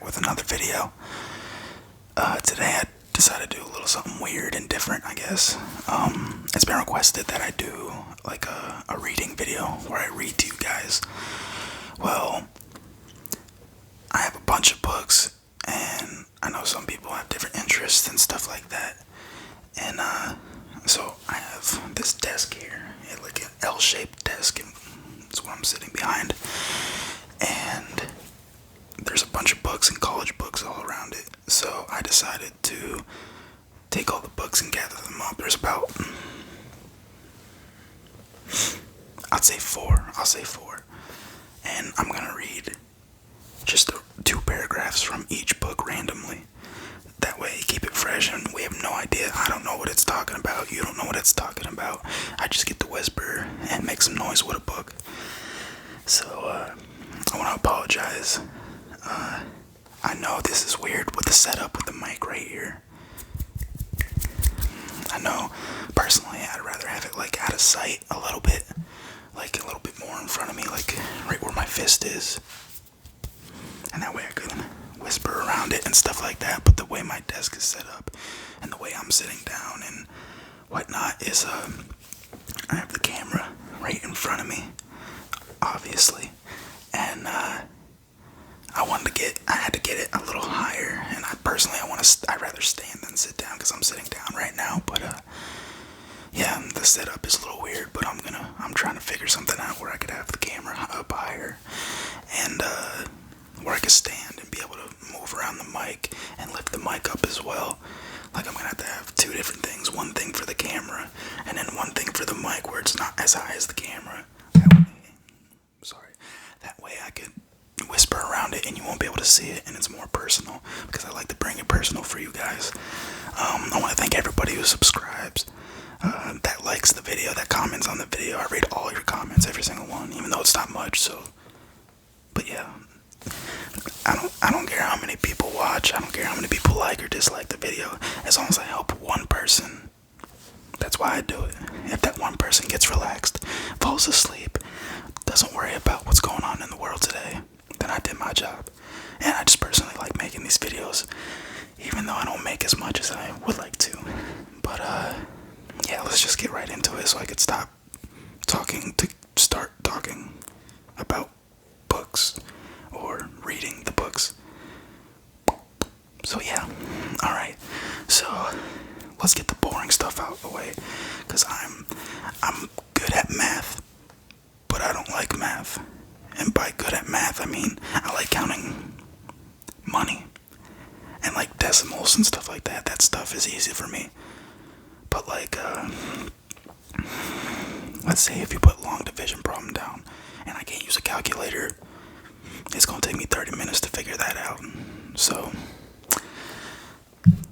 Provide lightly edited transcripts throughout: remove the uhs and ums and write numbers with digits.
with another video. Today I decided to do a little something weird and different, I guess. It's been requested that I do like a reading video where I read to you guys. Well, I have a bunch of books, and I know some people have different interests and stuff like that. And so I have this desk here, like an L-shaped desk, and that's what I'm sitting behind. And there's a bunch of books and college books all around it. So I decided to take all the books and gather them up. There's about, I'll say four. And I'm gonna read just two paragraphs from each book randomly. That way, keep it fresh, and we have no idea. I don't know what it's talking about. You don't know what it's talking about. I just get to whisper and make some noise with a book. So, I want to apologize. I know this is weird with the setup with the mic right here. I know, personally, I'd rather have it like out of sight a little bit. Like a little bit more in front of me, like right where my fist is. And that way I can whisper around it and stuff like that. But the way my desk is set up and the way I'm sitting down and whatnot is, I have the camera right in front of me, obviously. And I had to get it a little higher. And I'd rather stand than sit down because I'm sitting down right now. But yeah, the setup is a little weird, but I'm trying to figure something out where I could have the camera up higher and where I could stand and be able to move around the mic and lift the mic up as well. Like I'm gonna have to have two different things, one thing for the camera and then one thing for the mic where it's not as high as the camera. That way I could whisper around it and you won't be able to see it, and it's more personal because I like to bring it personal for you guys. I want to thank everybody who subscribes, that likes the video, that comments on the video. I read all your comments, every single one, even though it's not much. So, but yeah, I don't care how many people watch. I don't care how many people like or dislike the video, as long as I help one person. That's why I do it. If that one person gets relaxed, falls asleep, doesn't worry about what's going on in the world today, then I did my job. And I just personally like making these videos, even though I don't make as much as I would like to. But yeah, let's just get right into it so I could start talking about books or reading the books. So yeah, alright. So let's get the boring stuff out of the way, because I'm good at math, but I don't like math. And by good at math, I mean I like counting money and like decimals and stuff like that. That stuff is easy for me. But like, let's say if you put long division problem down and I can't use a calculator, it's gonna take me 30 minutes to figure that out. So,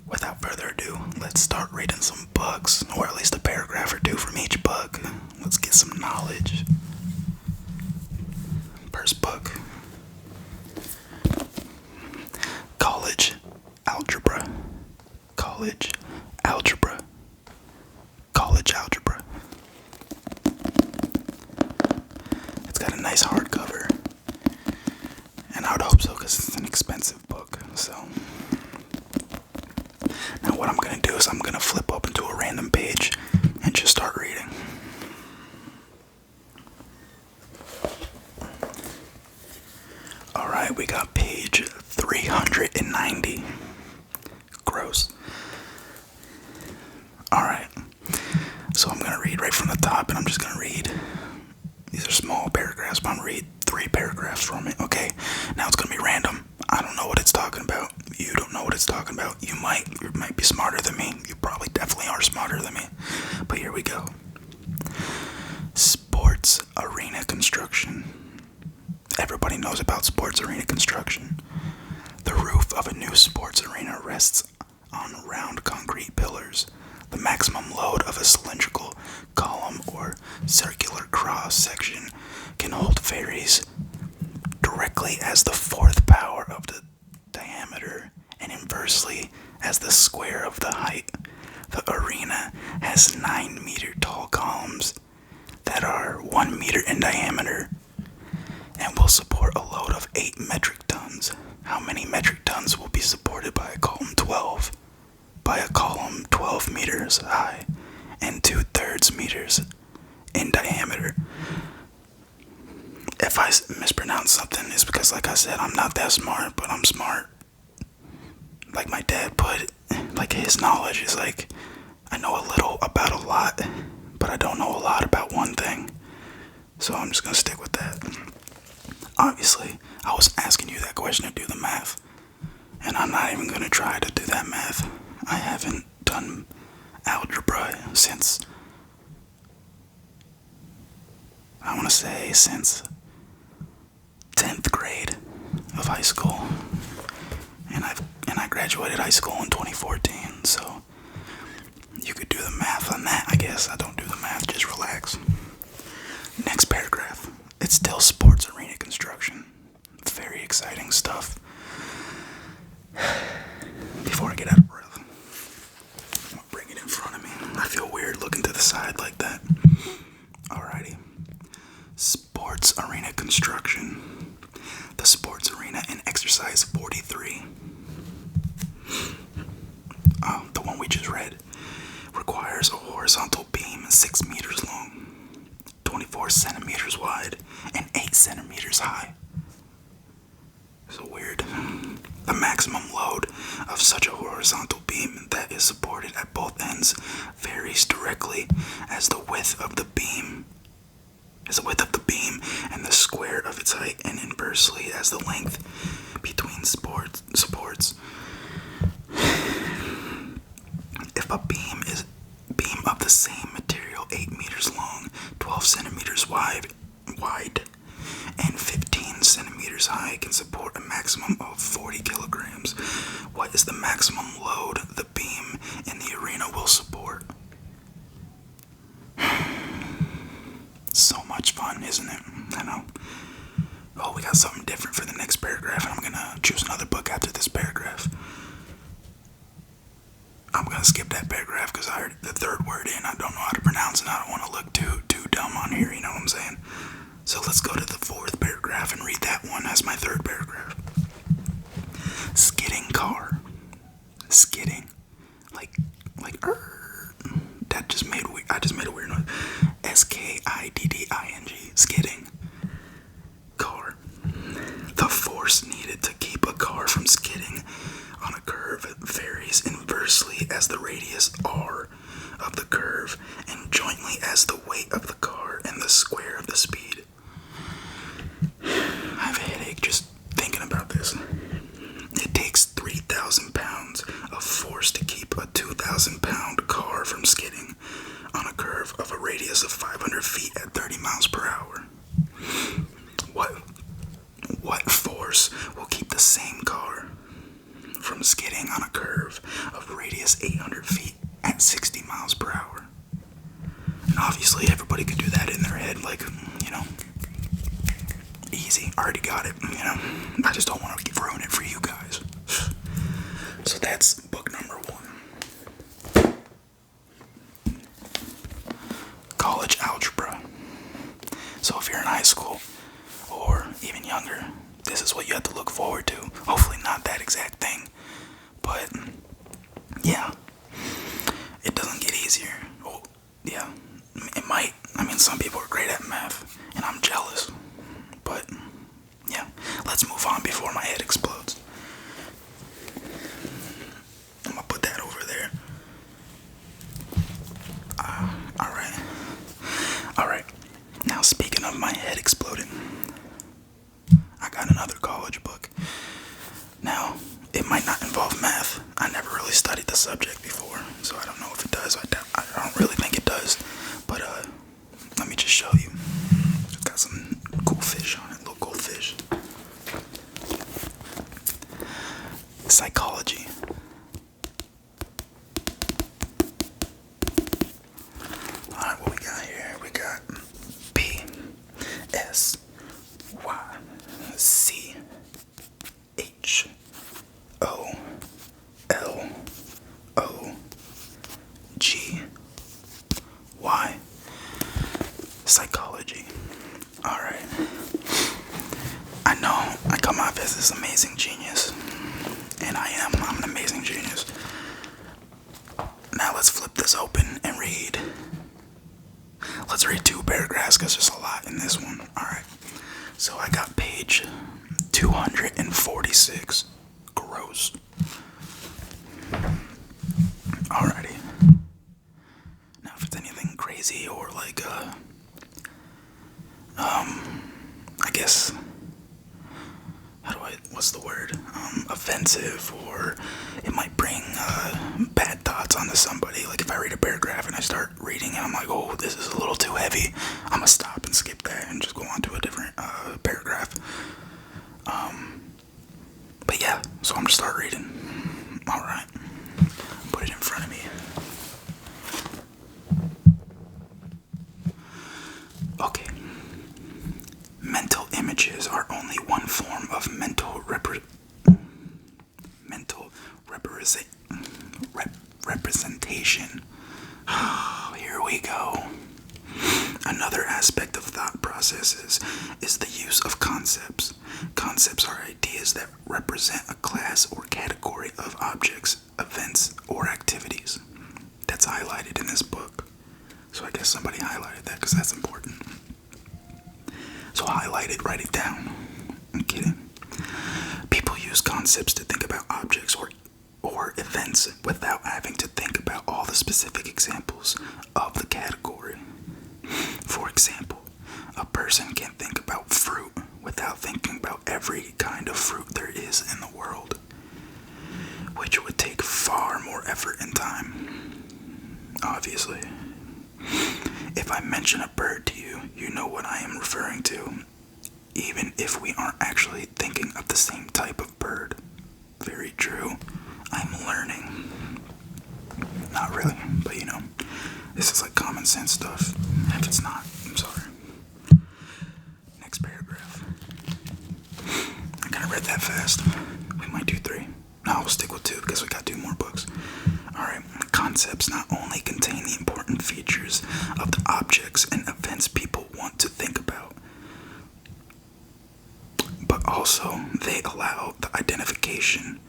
without further ado, let's start reading some books, or at least a paragraph or two from each book. Let's get some knowledge. First book, College Algebra. College Algebra. College Algebra. It's got a nice hardcover, and I would hope so because it's an expensive book. So now what I'm going to do is I'm going to flip open to a random page and just start reading. Alright, we got page 390. Gross. Alright, so I'm going to read right from the top, and I'm just going to read. These are small paragraphs, but I'm going to read 3 paragraphs from it. Okay, now it's going to be random. I don't know what it's talking about. You don't know what it's talking about. You might be smarter than me. You probably definitely are smarter than me. But here we go. Sports arena construction. Everybody knows about sports arena construction. The roof of a new sports arena rests on round concrete pillars. The maximum load of a cylindrical column or circular cross section can hold varies directly as the fourth power of the diameter and inversely as the square of the height. The arena has 9-meter tall columns that are 1 meter in diameter and will support a load of 8 metric tons. How many metric tons will be supported by a column 12? By a column 12 meters high and 2/3 meters in diameter. If I mispronounce something, it's because, like I said, I'm not that smart, but I'm smart. Like my dad put it, like his knowledge is like, I know a little about a lot, but I don't know a lot about one thing. So I'm just gonna stick with that. Obviously, I was asking you that question to do the math, and I'm not even gonna try to do that math. I haven't done algebra since, I want to say, since 10th grade of high school, and I graduated high school in 2014. So you could do the math on that. I guess I don't do the math. Just relax. Next paragraph. It's still sports arena construction. Very exciting stuff. Before I get out of breath, I'm gonna bring it in front of me. I feel weird looking to the side like that. Alrighty. Sports arena construction. The sports arena in exercise 43. The one we just read requires a horizontal beam 6 meters long, 24 centimeters wide, and 8 centimeters high. So weird. The maximum load of such a horizontal beam that is supported at both ends varies directly as the width of the beam and the square of its height, and inversely as the length between supports. If a beam of the same material 8 meters long, 12 centimeters wide, and 15 centimeters high can support a maximum of 40 kilograms, what is the maximum load the beam in the arena will support? So much fun, isn't it? I know. Oh, we got something different for the next paragraph, and I'm gonna choose another book after this paragraph. I'm gonna skip that paragraph because I heard the third word in. I don't know how to pronounce it. I don't want to look too dumb on here, you know what I'm saying? So let's go to the fourth paragraph and read that one as my third paragraph. Skidding car. Skidding. Like, that just made I just made a weird noise. SKIDDING. Skidding. Car. The force needed to keep a car from skidding on a curve varies inversely as the radius r of the curve and jointly as the weight of the car and the square of the speed. I have a headache just thinking about this. It takes 3,000 pounds of force to keep a 2,000 pound car from skidding on a curve of a radius of 500 feet at 30 miles per hour. What force will keep the same car from skidding on a curve of radius 800 feet at 60 miles per hour? And obviously everybody could do that in their head, like, you know, easy, already got it, you know. I just don't want to ruin it for you guys. So that's book number 1. College algebra. So if you're in high school or even younger, this is what you have to look forward to. Hopefully not that exact thing, but yeah, it doesn't get easier. Oh, yeah, it might. I mean, some people are great at math, and I'm jealous. But yeah, let's move on before my head explodes. I'm gonna put that over there. Alright. Now, speaking of my head exploding, I got another college book. Now, it might not involve math. I never really studied the subject before, so I don't know if it does. I don't really think it does. But let me just show you. It's got some cool fish on it, little cool fish. Psychology. Alright, what we got here? We got psychology. Alright. I know I come off as this amazing genius, and I am. I'm an amazing genius. Now let's flip this open and read. Let's read 2 paragraphs because there's a lot in this one. Alright, so I got page 246. Gross. Alrighty. Now if it's anything crazy or like, I guess, what's the word? Offensive, or it might bring bad thoughts onto somebody. Like if I read a paragraph and I start reading and I'm like, oh, this is a little too heavy, I'm gonna stop and skip that and just go on to a different paragraph. But yeah, so I'm gonna start reading. Alright, put it in front of me. Okay. Mental images are only one form of mental representation. Here we go. Another aspect of thought processes is the use of concepts. Concepts are ideas that represent a class or category of objects, events, or activities. That's highlighted in this book. So I guess somebody highlighted that because that's important. So highlight it, write it down. I'm kidding. People use concepts to think about objects or events without having to think about all the specific examples of the category. For example, a person can think about fruit without thinking about every kind of fruit there is in the world, which would take far more effort and time. Obviously. If I mention a bird to you, you know what I am referring to, even if we aren't actually thinking of the same type of bird. Very true. I'm learning. Not really, but you know, this is like common sense stuff. If it's not, I'm sorry. Next paragraph. I kind of read that fast. We might do 3. No, we'll stick with 2 because we got 2 more books. Alright, concepts not only contain the important features of the objects and events people want to think about, but also they allow the identification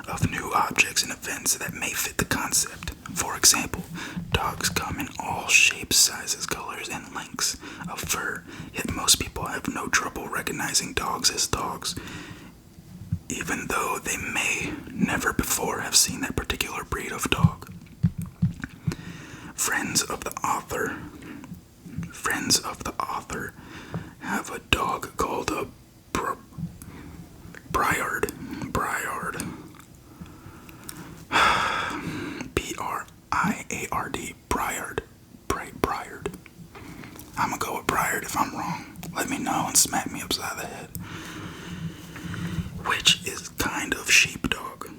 of new objects and events that may fit the concept. For example, dogs come in all shapes, sizes, colors, and lengths of fur, yet most people have no trouble recognizing dogs as dogs, even though they may never before have seen that particular breed of dog. Friends of the author have a dog called a Briard. B-R-I-A-R-D. Briard. I'm gonna go with Briard. If I'm wrong, let me know and smack me upside the head. Which is a kind of sheepdog.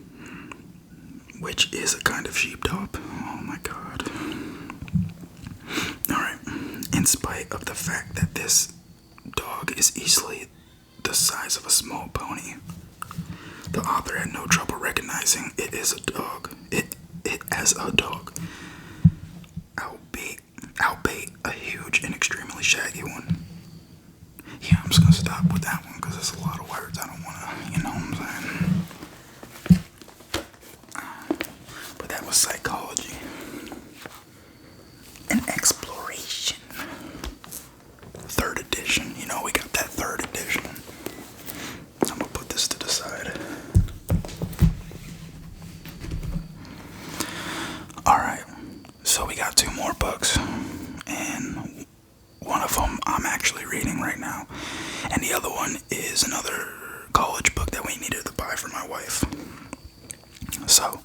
Oh my god. Alright. In spite of the fact that this dog is easily the size of a small pony, the author had no trouble recognizing it as a dog. Albeit a huge and extremely shaggy one. Yeah, I'm just gonna stop with that one because there's a lot of words I don't wanna, you know what I'm saying? But that was psychology and exploration. 3rd edition, you know, we got that 3rd edition. I'm gonna put this to the side. Alright, so we got 2 more books, and one of them I'm actually reading right now, and the other one is another college book that we needed to buy for my wife. So,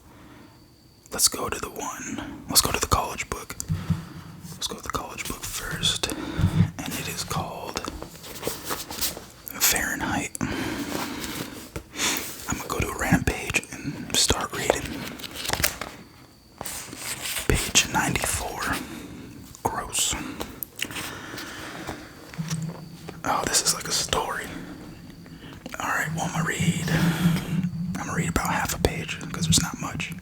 let's go to the college book. Let's go to the college book first, and it is called Fahrenheit. I'm gonna go to a random page and start reading. Page 94. Gross. Oh, this is like a story. Alright, well, I'm gonna read about half a page because there's not much.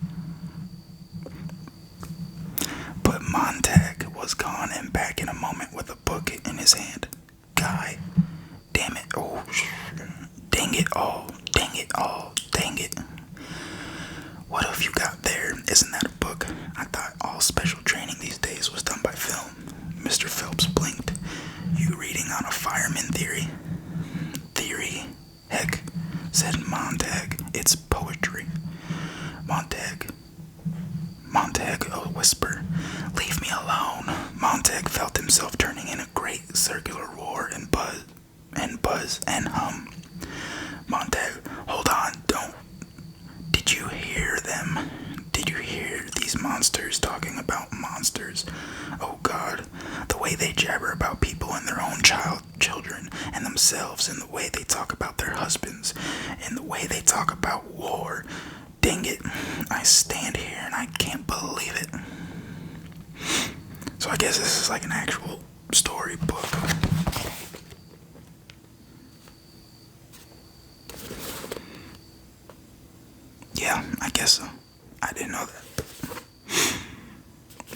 But Montag was gone and back in a moment with a book in his hand. guy. Damn it. Oh, dang it all. Dang it all. Dang it. What have you got there? Isn't that a book? I thought all special training these days was done by film. Mr. Phelps blinked. You reading on a fireman theory? Theory? Heck, said Montag. It's poetry. Montag, a whisper. Leave me alone. Montag felt himself turning in a great circular roar and buzz and hum. Montag, hold on, don't. Did you hear them? Did you hear these monsters talking about monsters? Oh God, the way they jabber about people and their own children and themselves, and the way they talk about their husbands, and the way they talk about war. Dang it, I stand here and I can't believe it. So I guess this is like an actual storybook. Yeah, I guess so. I didn't know that.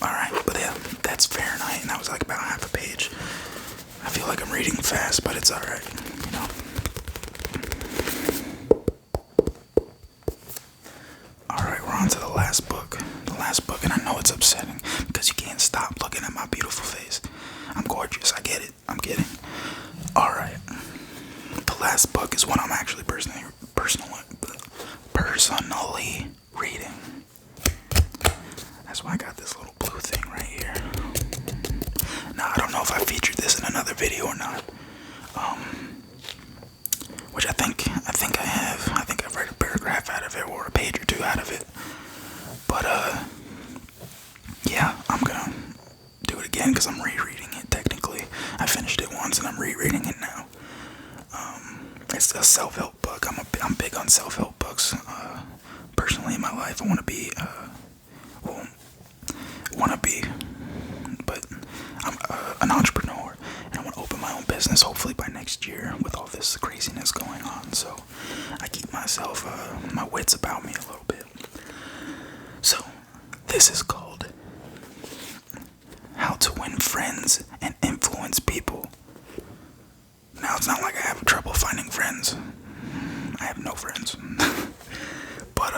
Alright, but yeah, that's Fahrenheit, and that was like about half a page. I feel like I'm reading fast, but it's alright, you know. Alright, we're on to the last book. The last book, and I know it's upsetting because you can't stop looking at my beautiful face. I'm gorgeous, I get it. I'm kidding. Alright. The last book is one I'm actually personally reading. That's why I got this little blue thing right here. Now, I don't know if I featured this in another video or not. Which I think I have. I think I've read a paragraph out of it or a page or two out of it. But, yeah, I'm gonna do it again because I'm rereading it technically. I finished it once and I'm rereading it now. It's a self-help book. I'm big on self-help books. Personally in my life, I want to be, but I'm an entrepreneur, and I want to open my own business hopefully by next year with all this craziness going on. So I keep myself, my wits about me a little bit. So this is called How to Win Friends and Influence People. Now, it's not like I have trouble finding friends. I have no friends. But,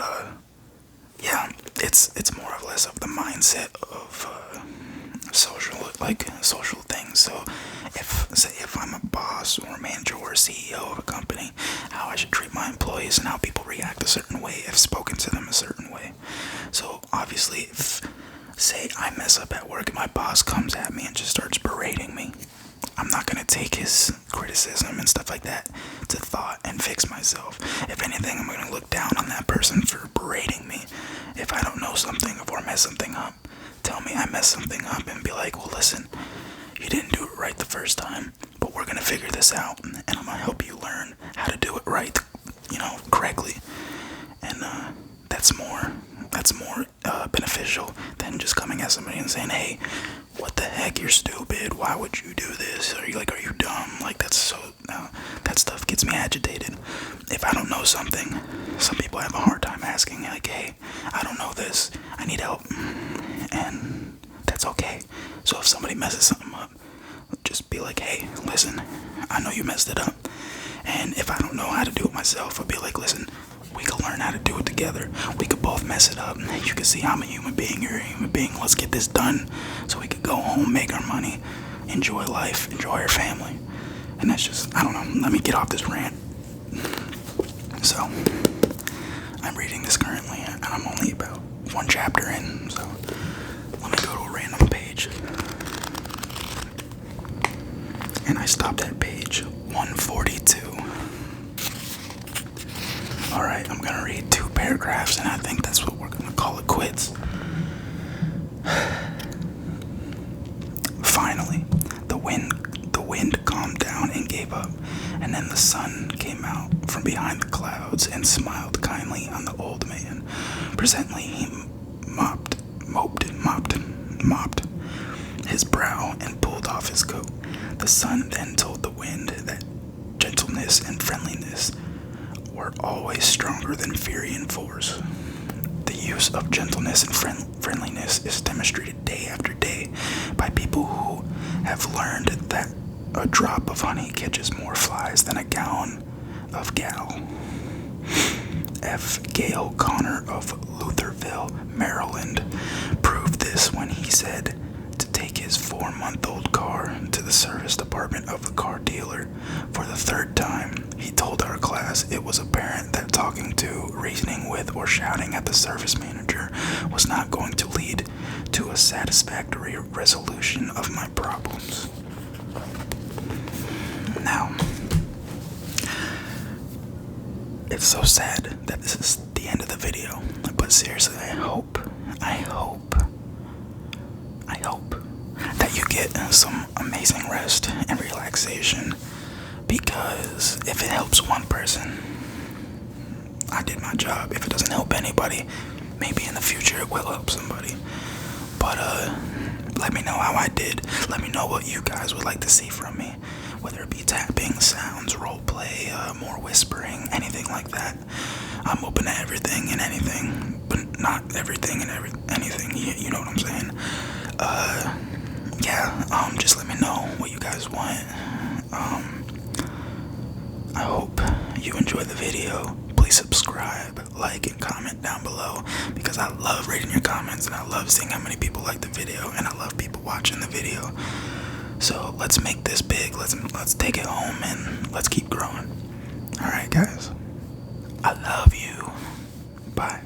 yeah, it's more or less of the mindset of, social things. So, if I'm a boss or a manager or a CEO of a company, how I should treat my employees and how people react a certain way if spoken to them a certain way. So, obviously, if, say, I mess up at work and my boss comes at me and just starts berating me, I'm not going to take his criticism and stuff like that to thought and fix myself. If anything, I'm going to look down on that person for berating me. If I don't know something or mess something up, tell me I messed something up and be like, well, listen, you didn't do it right the first time, but we're going to figure this out, and I'm going to help you learn how to do it right, correctly. And that's more beneficial than just coming at somebody and saying, hey, what the heck, you're stupid, why would you do this? Are you dumb? That stuff gets me agitated. If I don't know something, some people have a hard time asking, like, hey, I don't know this, I need help, and that's okay. So if somebody messes something up, just be like, hey, listen, I know you messed it up, and if I don't know how to do it myself, I'll be like, listen, we can learn how to do it together. We could both mess it up. You can see I'm a human being, you're a human being. Let's get this done so we could go home, make our money, enjoy life, enjoy our family. And that's just, I don't know, let me get off this rant. So, I'm reading this currently, and I'm only about one chapter in, so let me go to a random page. And I stopped at page 142. Alright, I'm gonna read 2 paragraphs, and I think that's what we're gonna call it quits. Finally, the wind calmed down and gave up, and then the sun came out from behind the clouds and smiled kindly on the old man. Presently he mopped his brow and pulled off his coat. The sun then told the wind that gentleness and friendliness were always stronger than fury and force. The use of gentleness and friendliness is demonstrated day after day by people who have learned that A drop of honey catches more flies than a gallon of gal. F. Gale Connor of Lutherville, Maryland, proved this when he said to take his 4-month-old car to the service department of the car dealer for the third time. He told our class it was apparent that talking to, reasoning with, or shouting at the service manager was not going to lead to a satisfactory resolution of my problems. Now, it's so sad that this is the end of the video, but seriously, I hope that you get some amazing rest and relaxation, because if it helps one person, I did my job. If it doesn't help anybody, maybe in the future it will help somebody. But let me know how I did. Let me know what you guys would like to see from me, whether it be tapping, sounds, roleplay, more whispering, anything like that. I'm open to everything and anything, but not everything and anything. You know what I'm saying? Just let me know what you guys want. I hope you enjoyed the video. Please subscribe, like, and comment down below, because I love reading your comments and I love seeing how many people like the video, and I love people watching the video. So let's make this big. Let's take it home and let's keep growing. Alright guys, I love you. Bye.